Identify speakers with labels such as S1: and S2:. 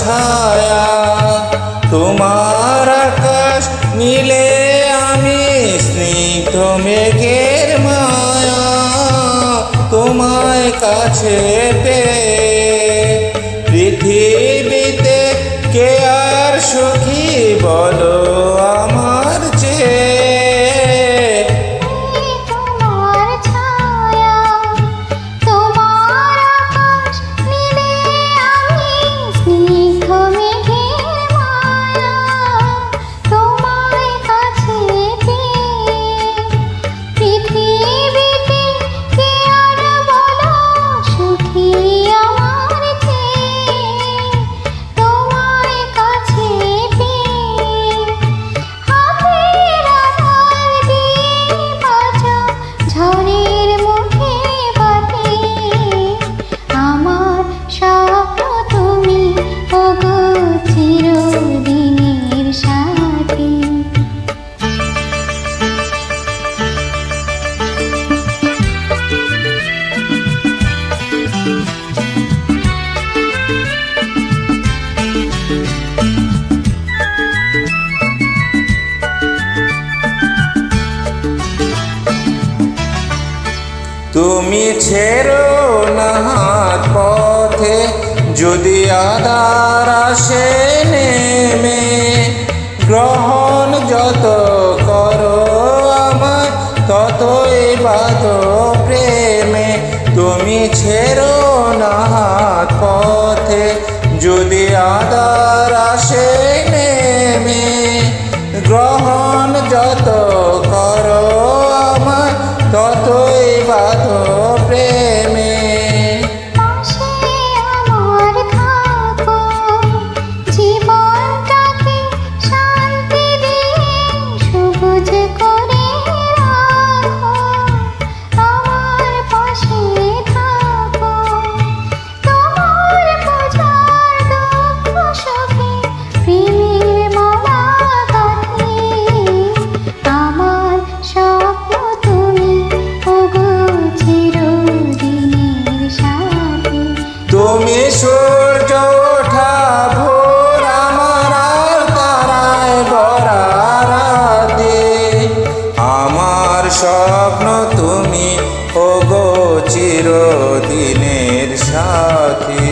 S1: ছায়া, তোমার আকাশ নীলে আমি স্নিগ্ধ মেঘের মায়া, তোমায় কাছে পেয়ে পৃথিবীতে কে আর সুখী বলো আমার চেয়ে।
S2: তোমার ছায়া, তোমার আকাশ নীলে আমি স্নিগ্ধ মেঘের মায়া, তোমায় কাছে পেয়ে পৃথিবীতে কে আর বলো সুখী আমার চেয়ে। তোমায় কাছে পেয়ে হাতের আড়াল দিয়ে বাঁচা ঝড়ের মুখে বাঁধে আমার স্বপ্ন তুমি ওগো চিরদিনের সাথী।
S1: তুমি ছেড়ো না হাত পথে, যদি আধার আসে নেমে, গ্রহণ যত করো আমার ততই বাঁধো প্রেমে। তুমি ছেড়ো না হাত পথে, যদি আধার আসে নেমে, গ্রহণ যত করো আমার ততই বাঁধো প্রেমে।
S2: পাশে আমার থাকো, জীবনটাকে শান্তি দিয়ে সবুজ করে রাখো। আমার পাশে থাকো, তোমার বোঝার দুঃখ সুখে প্রেমের মালা গাঁথি। আমার স্বপ্ন তুমি ওগো চিরদিনের সাথী।
S1: তুমি সূর্য ওঠা ভোর আমার আর তারায় ভরা রাতে, আমার স্বপ্ন তুমি ওগো চিরদিনের সাথী।